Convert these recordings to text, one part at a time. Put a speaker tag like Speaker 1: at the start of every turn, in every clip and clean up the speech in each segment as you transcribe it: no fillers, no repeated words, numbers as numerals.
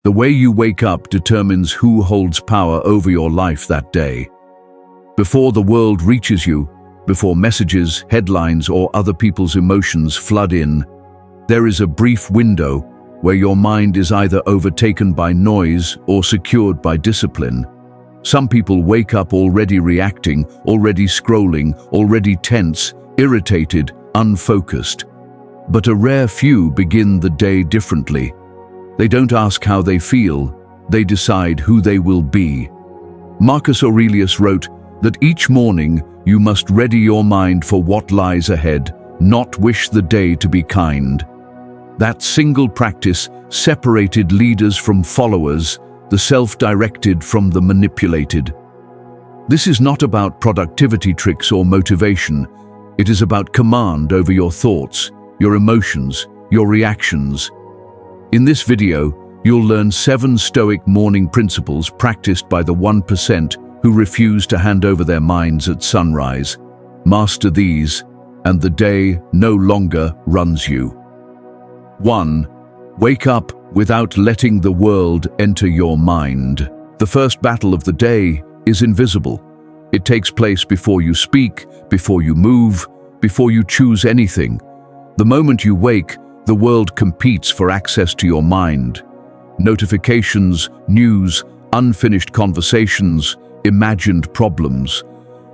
Speaker 1: The way you wake up determines who holds power over your life that day. Before the world reaches you, before messages, headlines, or other people's emotions flood in, there is a brief window where your mind is either overtaken by noise or secured by discipline. Some people wake up already reacting, already scrolling, already tense, irritated, unfocused. But a rare few begin the day differently. They don't ask how they feel, they decide who they will be. Marcus Aurelius wrote that each morning you must ready your mind for what lies ahead, not wish the day to be kind. That single practice separated leaders from followers, the self-directed from the manipulated. This is not about productivity tricks or motivation. It is about command over your thoughts, your emotions, your reactions. In this video, you'll learn 7 Stoic morning principles practiced by the 1% who refuse to hand over their minds at sunrise. Master these, and the day no longer runs you. 1. Wake up without letting the world enter your mind. The first battle of the day is invisible. It takes place before you speak, before you move, before you choose anything. The moment you wake, the world competes for access to your mind. Notifications, news, unfinished conversations, imagined problems.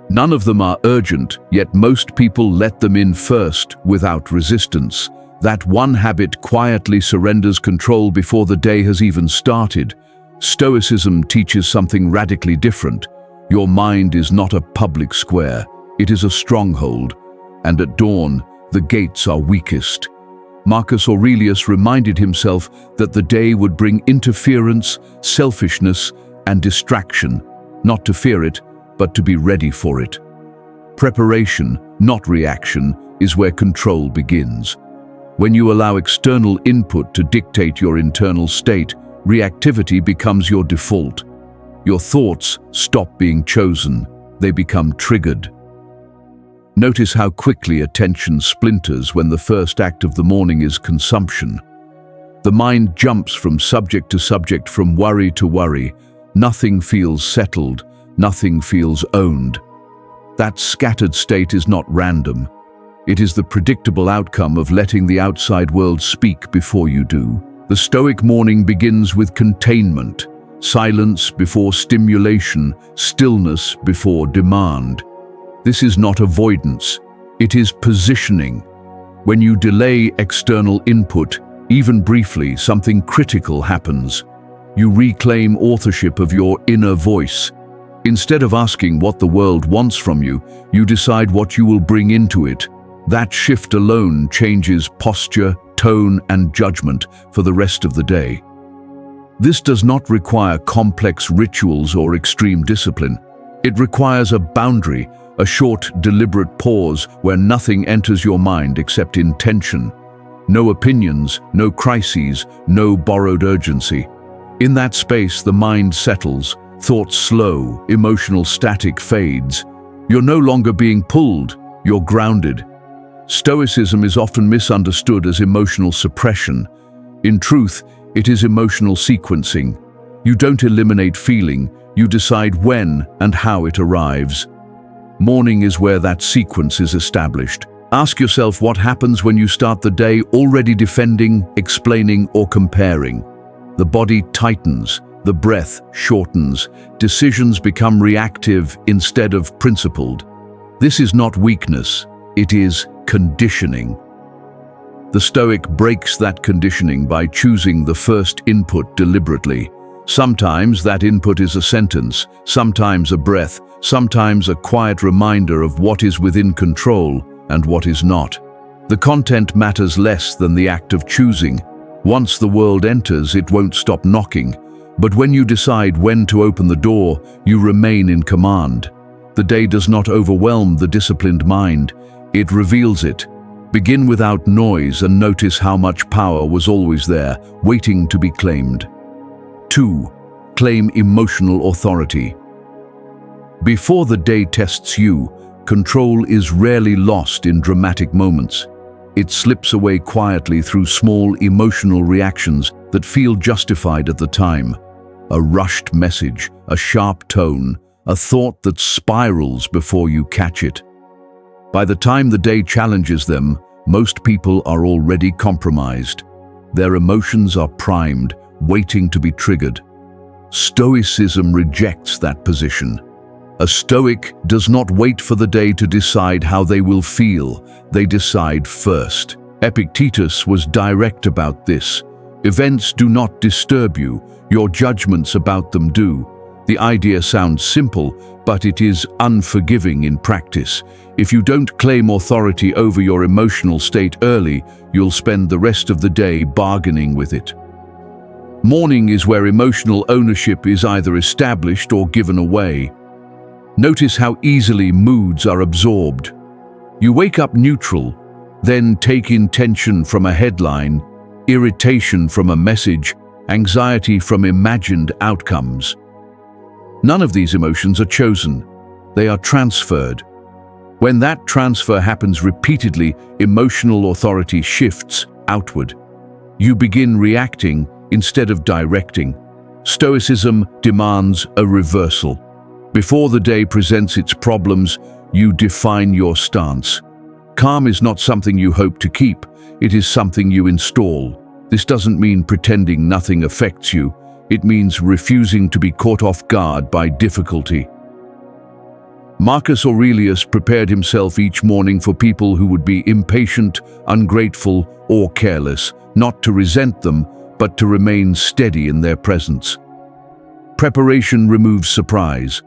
Speaker 1: None of them are urgent, yet most people let them in first without resistance. That one habit quietly surrenders control before the day has even started. Stoicism teaches something radically different. Your mind is not a public square. It is a stronghold. And at dawn, the gates are weakest. Marcus Aurelius reminded himself that the day would bring interference, selfishness, and distraction, not to fear it, but to be ready for it. Preparation, not reaction, is where control begins. When you allow external input to dictate your internal state, reactivity becomes your default. Your thoughts stop being chosen, they become triggered. Notice how quickly attention splinters when the first act of the morning is consumption. The mind jumps from subject to subject, from worry to worry. Nothing feels settled, nothing feels owned. That scattered state is not random. It is the predictable outcome of letting the outside world speak before you do. The Stoic morning begins with containment, silence before stimulation, stillness before demand. This is not avoidance, it is positioning. When you delay external input, even briefly, something critical happens. You reclaim authorship of your inner voice. Instead of asking what the world wants from you, you decide what you will bring into it. That shift alone changes posture, tone, and judgment for the rest of the day. This does not require complex rituals or extreme discipline. It requires a boundary, a short, deliberate pause where nothing enters your mind except intention. No opinions, no crises, no borrowed urgency. In that space, the mind settles, thoughts slow, emotional static fades. You're no longer being pulled, you're grounded. Stoicism is often misunderstood as emotional suppression. In truth, it is emotional sequencing. You don't eliminate feeling, you decide when and how it arrives. Morning is where that sequence is established. Ask yourself what happens when you start the day already defending, explaining, or comparing. The body tightens, the breath shortens, decisions become reactive instead of principled. This is not weakness, it is conditioning. The Stoic breaks that conditioning by choosing the first input deliberately. Sometimes that input is a sentence, sometimes a breath, sometimes a quiet reminder of what is within control and what is not. The content matters less than the act of choosing. Once the world enters, it won't stop knocking. But when you decide when to open the door, you remain in command. The day does not overwhelm the disciplined mind, it reveals it. Begin without noise and notice how much power was always there, waiting to be claimed. 2. Claim emotional authority. Before the day tests you, control is rarely lost in dramatic moments. It slips away quietly through small emotional reactions, that feel justified at the time. A rushed message, a sharp tone, a thought that spirals before you catch it. By the time the day challenges them, most people are already compromised. Their emotions are primed, waiting to be triggered. Stoicism rejects that position. A Stoic does not wait for the day to decide how they will feel. They decide first. Epictetus was direct about this. Events do not disturb you, your judgments about them do. The idea sounds simple, but it is unforgiving in practice. If you don't claim authority over your emotional state early, you'll spend the rest of the day bargaining with it. Morning is where emotional ownership is either established or given away. Notice how easily moods are absorbed. You wake up neutral, then take in tension from a headline, irritation from a message, anxiety from imagined outcomes. None of these emotions are chosen. They are transferred. When that transfer happens repeatedly, emotional authority shifts outward. You begin reacting instead of directing. Stoicism demands a reversal. Before the day presents its problems, you define your stance. Calm is not something you hope to keep, it is something you install. This doesn't mean pretending nothing affects you. It means refusing to be caught off guard by difficulty. Marcus Aurelius prepared himself each morning for people who would be impatient, ungrateful, or careless, not to resent them, but to remain steady in their presence. Preparation removes surprise,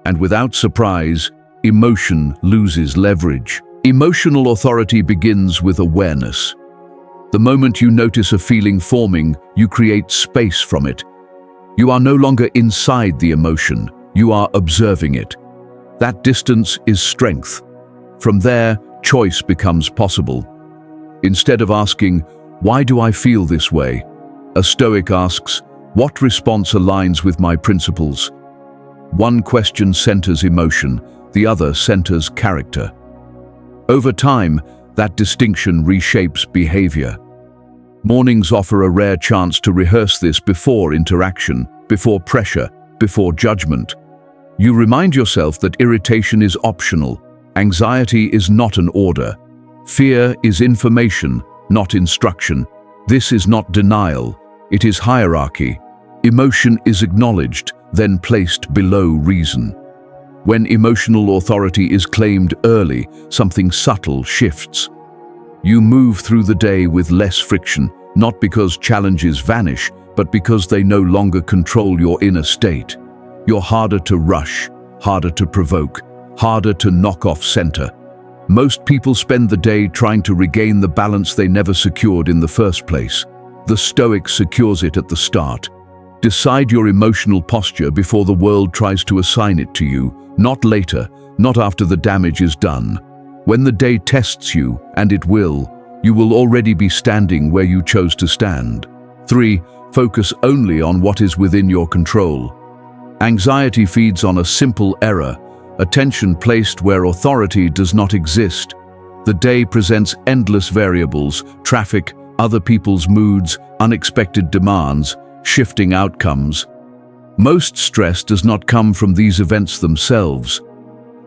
Speaker 1: and without surprise, emotion loses leverage. Emotional authority begins with awareness. The moment you notice a feeling forming, you create space from it. You are no longer inside the emotion, you are observing it. That distance is strength. From there, choice becomes possible. Instead of asking, "Why do I feel this way?" a Stoic asks, "What response aligns with my principles?" One question centers emotion, the other centers character. Over time, that distinction reshapes behavior. Mornings offer a rare chance to rehearse this before interaction, before pressure, before judgment. You remind yourself that irritation is optional, anxiety is not an order, fear is information, not instruction. This is not denial, it is hierarchy. Emotion is acknowledged, then placed below reason. When emotional authority is claimed early, something subtle shifts. You move through the day with less friction, not because challenges vanish, but because they no longer control your inner state. You're harder to rush, harder to provoke, harder to knock off center. Most people spend the day trying to regain the balance they never secured in the first place. The Stoic secures it at the start. Decide your emotional posture before the world tries to assign it to you, not later, not after the damage is done. When the day tests you, and it will, you will already be standing where you chose to stand. 3. Focus only on what is within your control. Anxiety feeds on a simple error, attention placed where authority does not exist. The day presents endless variables, traffic, other people's moods, unexpected demands, shifting outcomes. Most stress does not come from these events themselves.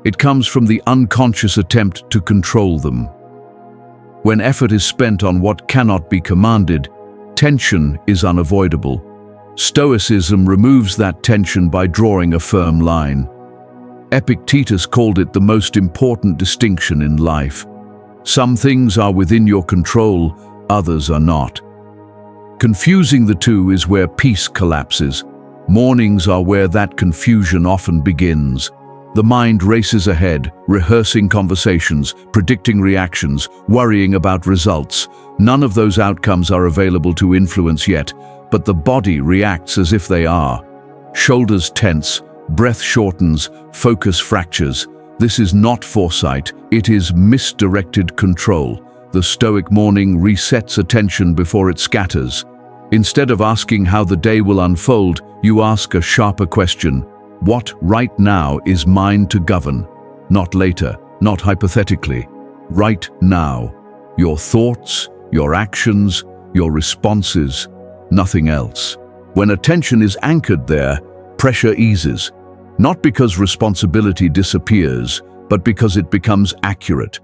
Speaker 1: It comes from the unconscious attempt to control them. When effort is spent on what cannot be commanded, tension is unavoidable. Stoicism removes that tension by drawing a firm line. Epictetus called it the most important distinction in life. Some things are within your control, others are not. Confusing the two is where peace collapses. Mornings are where that confusion often begins. The mind races ahead, rehearsing conversations, predicting reactions, worrying about results. None of those outcomes are available to influence yet, but the body reacts as if they are. Shoulders tense, breath shortens, focus fractures. This is not foresight, it is misdirected control. The Stoic morning resets attention before it scatters. Instead of asking how the day will unfold, you ask a sharper question. What right now is mine to govern? Not later, not hypothetically. Right now. Your thoughts, your actions, your responses. nothing else. When attention is anchored there, pressure eases, not because responsibility disappears, but because it becomes accurate.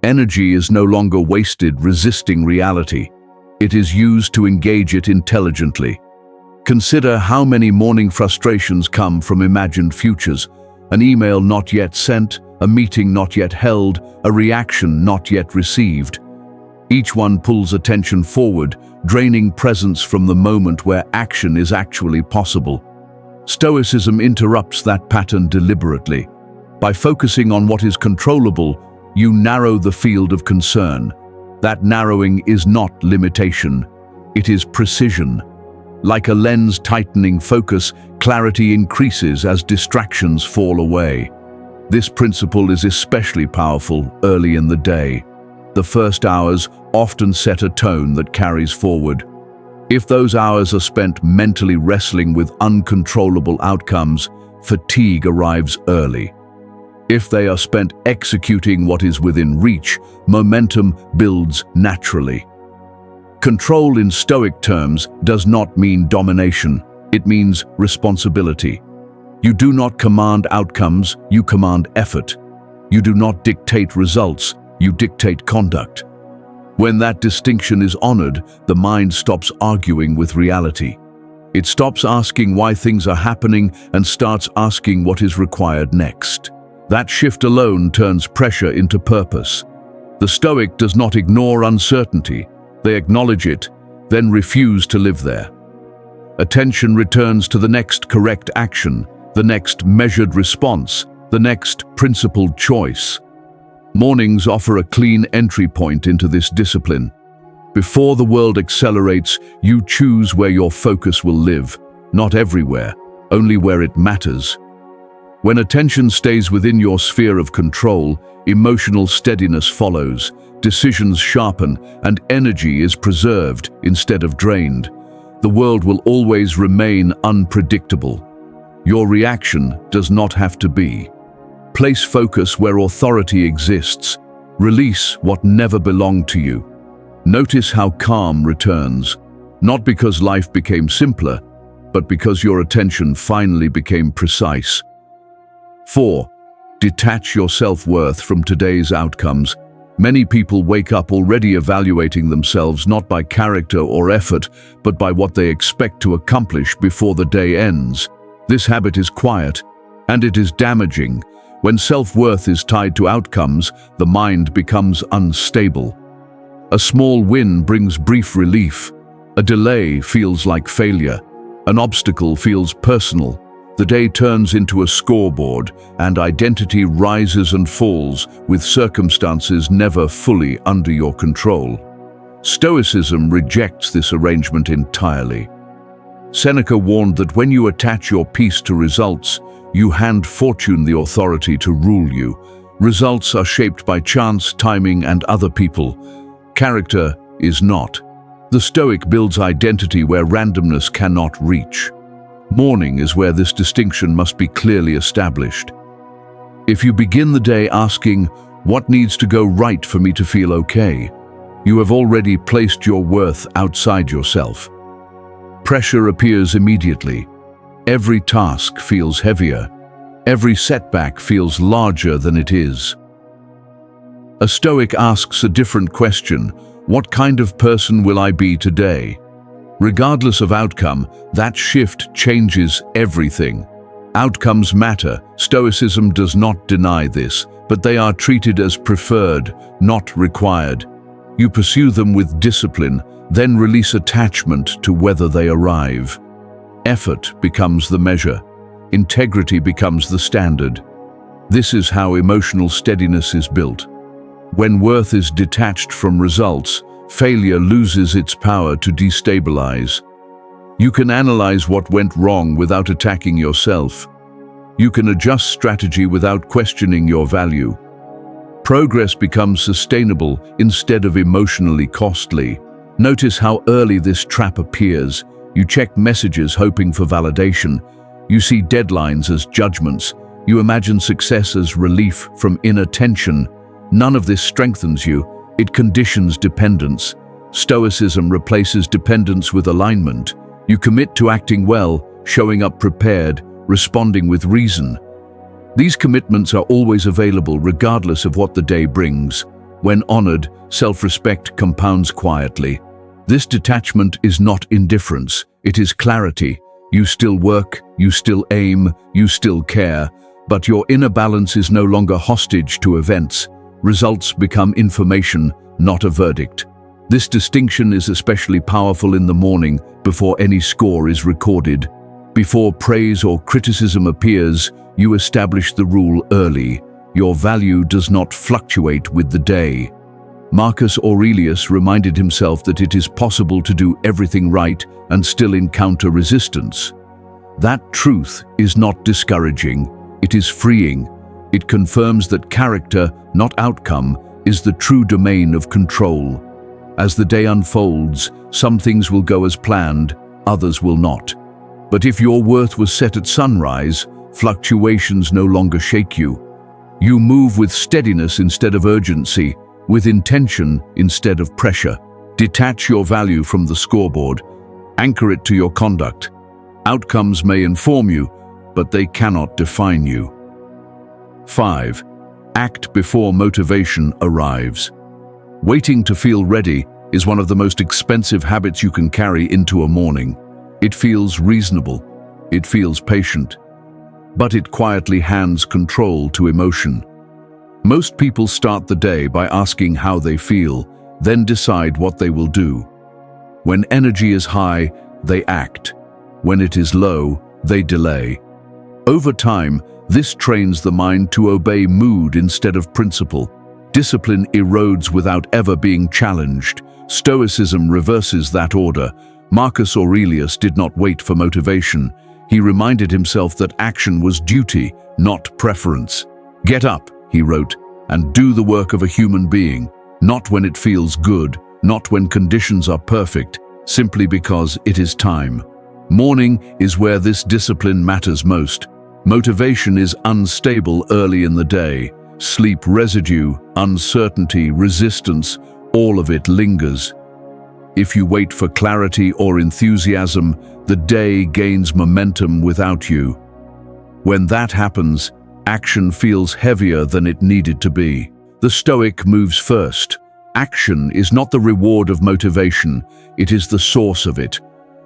Speaker 1: Energy is no longer wasted resisting reality. It is used to engage it intelligently. Consider how many morning frustrations come from imagined futures: an email not yet sent, a meeting not yet held, a reaction not yet received. Each one pulls attention forward, draining presence from the moment where action is actually possible. Stoicism interrupts that pattern deliberately. By focusing on what is controllable, you narrow the field of concern. That narrowing is not limitation, it is precision. Like a lens tightening focus, clarity increases as distractions fall away. This principle is especially powerful early in the day. The first hours often set a tone that carries forward. If those hours are spent mentally wrestling with uncontrollable outcomes, fatigue arrives early. If they are spent executing what is within reach, momentum builds naturally. Control in Stoic terms does not mean domination, it means responsibility. You do not command outcomes, you command effort. You do not dictate results, you dictate conduct. When that distinction is honored, the mind stops arguing with reality. It stops asking why things are happening and starts asking what is required next. That shift alone turns pressure into purpose. The Stoic does not ignore uncertainty. They acknowledge it, then refuse to live there. Attention returns to the next correct action, the next measured response, the next principled choice. Mornings offer a clean entry point into this discipline. Before the world accelerates, you choose where your focus will live, not everywhere, only where it matters. When attention stays within your sphere of control, emotional steadiness follows, decisions sharpen, and energy is preserved instead of drained. The world will always remain unpredictable. Your reaction does not have to be. Place focus where authority exists. Release what never belonged to you. Notice how calm returns, not because life became simpler, but because your attention finally became precise. 4. Detach your self-worth from today's outcomes. Many people wake up already evaluating themselves not by character or effort, but by what they expect to accomplish before the day ends. This habit is quiet, and it is damaging. When self-worth is tied to outcomes, the mind becomes unstable. A small win brings brief relief. A delay feels like failure. An obstacle feels personal. The day turns into a scoreboard, and identity rises and falls with circumstances never fully under your control. Stoicism rejects this arrangement entirely. Seneca warned that when you attach your peace to results, you hand fortune the authority to rule you. Results are shaped by chance, timing, and other people. Character is not. The Stoic builds identity where randomness cannot reach. Morning is where this distinction must be clearly established. If you begin the day asking, "What needs to go right for me to feel okay?" you have already placed your worth outside yourself. Pressure appears immediately. Every task feels heavier. Every setback feels larger than it is. A Stoic asks a different question: what kind of person will I be today? Regardless of outcome, that shift changes everything. Outcomes matter. Stoicism does not deny this, but they are treated as preferred, not required. You pursue them with discipline, then release attachment to whether they arrive. Effort becomes the measure. Integrity becomes the standard. This is how emotional steadiness is built. When worth is detached from results, failure loses its power to destabilize. You can analyze what went wrong without attacking yourself. You can adjust strategy without questioning your value. Progress becomes sustainable instead of emotionally costly. Notice how early this trap appears. You check messages hoping for validation. You see deadlines as judgments. You imagine success as relief from inner tension. None of this strengthens you. It conditions dependence. Stoicism replaces dependence with alignment. You commit to acting well, showing up prepared, responding with reason. These commitments are always available regardless of what the day brings. When honored, self-respect compounds quietly. This detachment is not indifference, it is clarity. You still work, you still aim, you still care, but your inner balance is no longer hostage to events. Results become information, not a verdict. This distinction is especially powerful in the morning, before any score is recorded. Before praise or criticism appears, you establish the rule early. Your value does not fluctuate with the day. Marcus Aurelius reminded himself that it is possible to do everything right and still encounter resistance. That truth is not discouraging, it is freeing. It confirms that character, not outcome, is the true domain of control. As the day unfolds, some things will go as planned, others will not. But if your worth was set at sunrise, fluctuations no longer shake you. You move with steadiness instead of urgency, with intention instead of pressure. Detach your value from the scoreboard. Anchor it to your conduct. Outcomes may inform you, but they cannot define you. 5. Act before motivation arrives. Waiting to feel ready is one of the most expensive habits you can carry into a morning. It feels reasonable. It feels patient. But it quietly hands control to emotion. Most people start the day by asking how they feel, then decide what they will do. When energy is high, they act. When it is low, they delay. Over time, this trains the mind to obey mood instead of principle. Discipline erodes without ever being challenged. Stoicism reverses that order. Marcus Aurelius did not wait for motivation. He reminded himself that action was duty, not preference. "Get up," he wrote, "and do the work of a human being, not when it feels good, not when conditions are perfect, simply because it is time." Morning is where this discipline matters most. Motivation is unstable early in the day. Sleep residue, uncertainty, resistance, all of it lingers. If you wait for clarity or enthusiasm, the day gains momentum without you. When that happens, action feels heavier than it needed to be. The Stoic moves first. Action is not the reward of motivation, it is the source of it.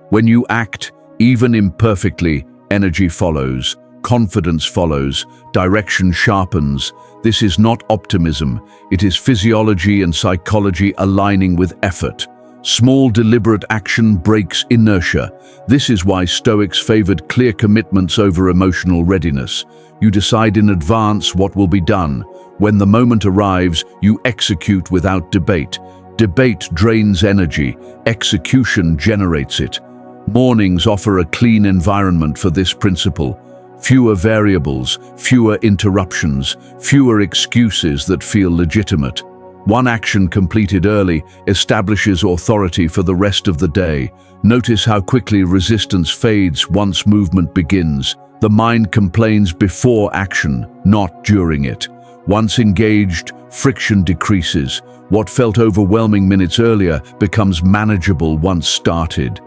Speaker 1: When you act, even imperfectly, energy follows, confidence follows, direction sharpens. This is not optimism, it is physiology and psychology aligning with effort. Small deliberate action breaks inertia. This is why Stoics favored clear commitments over emotional readiness. You decide in advance what will be done. When the moment arrives, you execute without debate. Debate drains energy, execution generates it. Mornings offer a clean environment for this principle. Fewer variables, fewer interruptions, fewer excuses that feel legitimate. One action completed early establishes authority for the rest of the day. Notice how quickly resistance fades once movement begins. The mind complains before action, not during it. Once engaged, friction decreases. What felt overwhelming minutes earlier becomes manageable once started.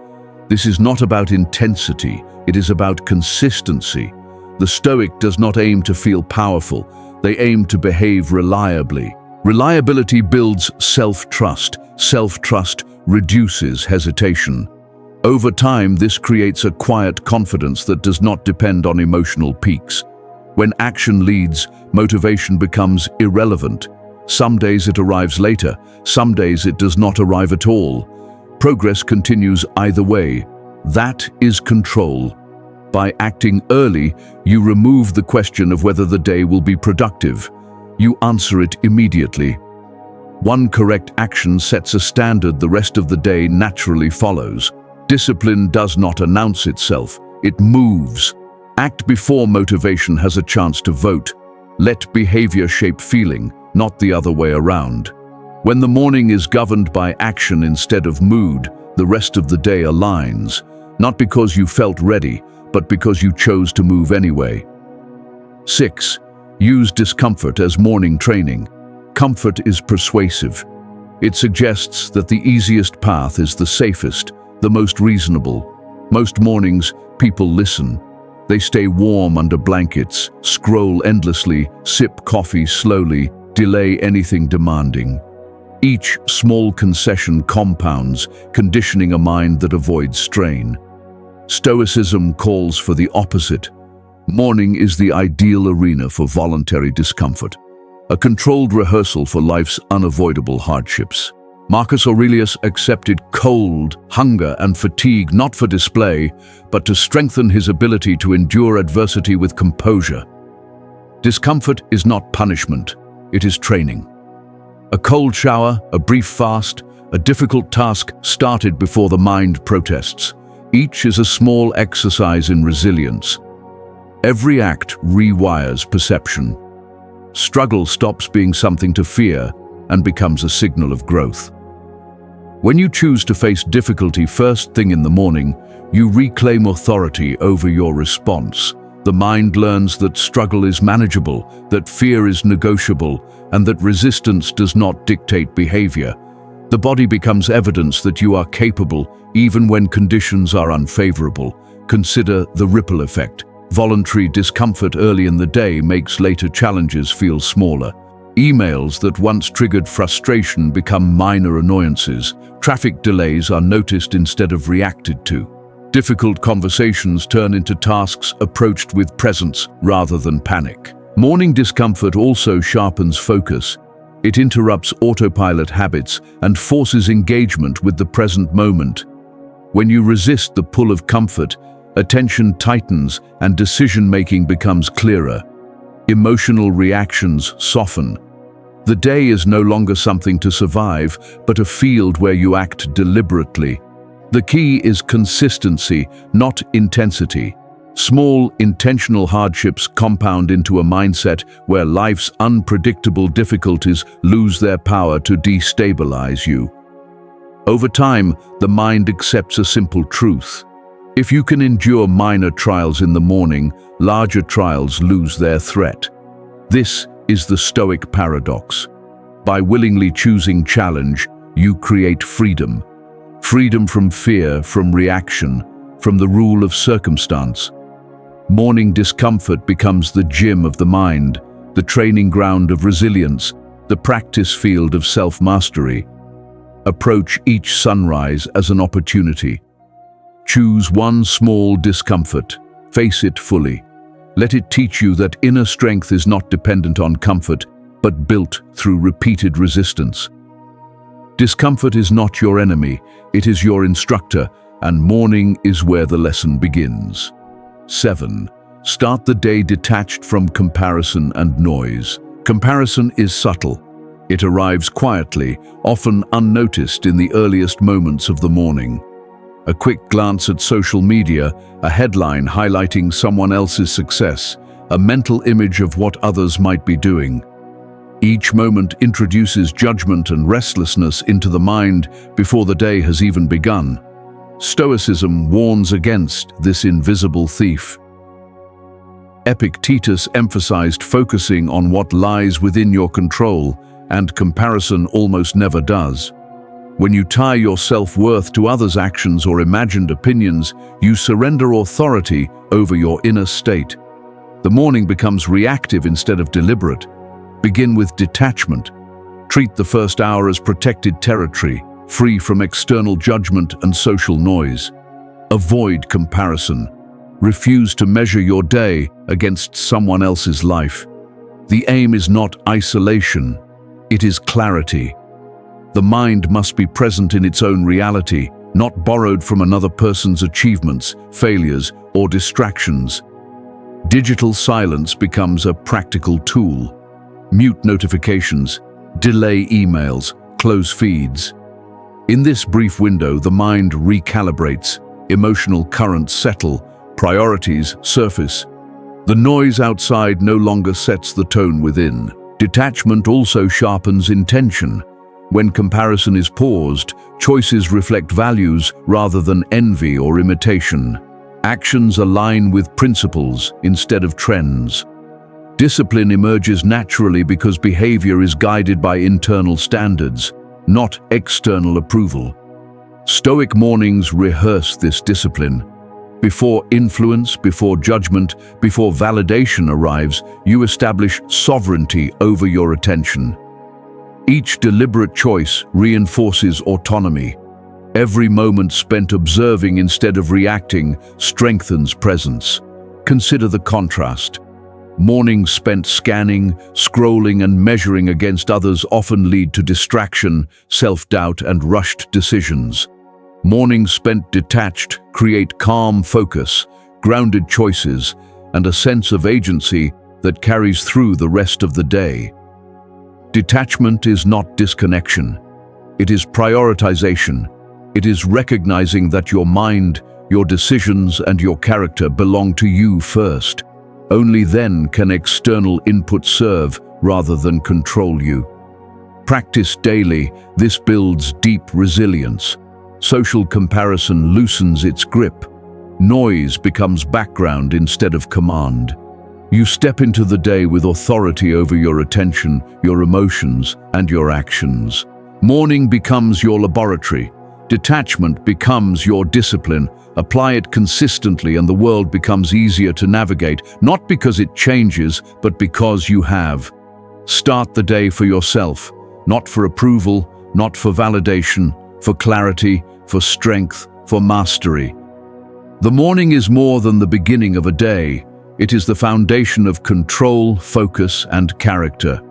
Speaker 1: This is not about intensity, it is about consistency. The Stoic does not aim to feel powerful, they aim to behave reliably. Reliability builds self-trust. Self-trust reduces hesitation. Over time, this creates a quiet confidence that does not depend on emotional peaks. When action leads, motivation becomes irrelevant. Some days it arrives later, some days it does not arrive at all. Progress continues either way. That is control. By acting early, you remove the question of whether the day will be productive. You answer it immediately. One correct action sets a standard the rest of the day naturally follows. Discipline does not announce itself, it moves. Act before motivation has a chance to vote. Let behavior shape feeling, not the other way around. When the morning is governed by action instead of mood, the rest of the day aligns, not because you felt ready, but because you chose to move anyway. 6. Use discomfort as morning training. Comfort is persuasive. It suggests that the easiest path is the safest, the most reasonable. Most mornings, people listen. They stay warm under blankets, scroll endlessly, sip coffee slowly, delay anything demanding. Each small concession compounds, conditioning a mind that avoids strain. Stoicism calls for the opposite. Morning is the ideal arena for voluntary discomfort, a controlled rehearsal for life's unavoidable hardships. Marcus Aurelius accepted cold, hunger, and fatigue not for display, but to strengthen his ability to endure adversity with composure. Discomfort is not punishment, it is training. A cold shower, a brief fast, a difficult task started before the mind protests. Each is a small exercise in resilience. Every act rewires perception. Struggle stops being something to fear and becomes a signal of growth. When you choose to face difficulty first thing in the morning, you reclaim authority over your response. The mind learns that struggle is manageable, that fear is negotiable, and that resistance does not dictate behavior. The body becomes evidence that you are capable, even when conditions are unfavorable. Consider the ripple effect. Voluntary discomfort early in the day makes later challenges feel smaller. Emails that once triggered frustration become minor annoyances. Traffic delays are noticed instead of reacted to. Difficult conversations turn into tasks approached with presence rather than panic. Morning discomfort also sharpens focus. It interrupts autopilot habits and forces engagement with the present moment. When you resist the pull of comfort, attention tightens and decision-making becomes clearer. Emotional reactions soften. The day is no longer something to survive, but a field where you act deliberately. The key is consistency, not intensity. Small, intentional hardships compound into a mindset where life's unpredictable difficulties lose their power to destabilize you. Over time, the mind accepts a simple truth. If you can endure minor trials in the morning, larger trials lose their threat. This is the Stoic paradox. By willingly choosing challenge, you create freedom. Freedom from fear, from reaction, from the rule of circumstance. Morning discomfort becomes the gym of the mind, the training ground of resilience, the practice field of self-mastery. Approach each sunrise as an opportunity. Choose one small discomfort, face it fully. Let it teach you that inner strength is not dependent on comfort, but built through repeated resistance. Discomfort is not your enemy, it is your instructor, and morning is where the lesson begins. 7. Start the day detached from comparison and noise. Comparison is subtle. It arrives quietly, often unnoticed in the earliest moments of the morning. A quick glance at social media, a headline highlighting someone else's success, a mental image of what others might be doing. Each moment introduces judgment and restlessness into the mind before the day has even begun. Stoicism warns against this invisible thief. Epictetus emphasized focusing on what lies within your control, and comparison almost never does. When you tie your self-worth to others' actions or imagined opinions, you surrender authority over your inner state. The morning becomes reactive instead of deliberate. Begin with detachment. Treat the first hour as protected territory, free from external judgment and social noise. Avoid comparison. Refuse to measure your day against someone else's life. The aim is not isolation, it is clarity. The mind must be present in its own reality, not borrowed from another person's achievements, failures, or distractions. Digital silence becomes a practical tool. Mute notifications, delay emails, close feeds. In this brief window, the mind recalibrates, emotional currents settle, priorities surface. The noise outside no longer sets the tone within. Detachment also sharpens intention. When comparison is paused, choices reflect values rather than envy or imitation. Actions align with principles instead of trends. Discipline emerges naturally because behavior is guided by internal standards. not external approval. Stoic mornings rehearse this discipline. Before influence, before judgment, before validation arrives, you establish sovereignty over your attention. Each deliberate choice reinforces autonomy. Every moment spent observing instead of reacting strengthens presence. Consider the contrast. Mornings spent scanning, scrolling, and measuring against others often lead to distraction, self-doubt, and rushed decisions. Mornings spent detached create calm focus, grounded choices, and a sense of agency that carries through the rest of the day. Detachment is not disconnection. It is prioritization. It is recognizing that your mind, your decisions, and your character belong to you first. Only then can external input serve rather than control you. Practice daily, this builds deep resilience. Social comparison loosens its grip. Noise becomes background instead of command. You step into the day with authority over your attention, your emotions, and your actions. Morning becomes your laboratory. Detachment becomes your discipline. Apply it consistently and the world becomes easier to navigate, not because it changes, but because you have. Start the day for yourself, not for approval, not for validation, for clarity, for strength, for mastery. The morning is more than the beginning of a day. It is the foundation of control, focus, and character.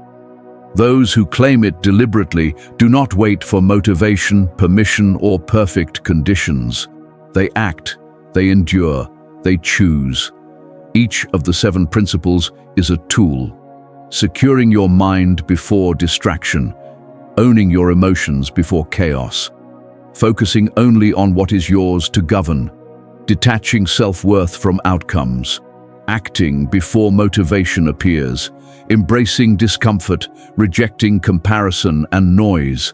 Speaker 1: Those who claim it deliberately do not wait for motivation, permission, or perfect conditions. They act, they endure, they choose. Each of the 7 principles is a tool. Securing your mind before distraction, owning your emotions before chaos, focusing only on what is yours to govern, detaching self-worth from outcomes, acting before motivation appears, embracing discomfort, rejecting comparison and noise.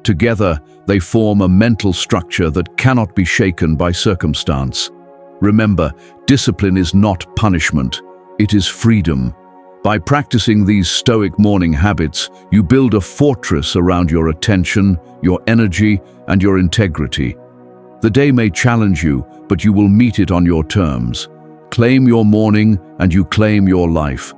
Speaker 1: Together, they form a mental structure that cannot be shaken by circumstance. Remember, discipline is not punishment, it is freedom. By practicing these Stoic morning habits, you build a fortress around your attention, your energy, and your integrity. The day may challenge you, but you will meet it on your terms. Claim your morning, and you claim your life.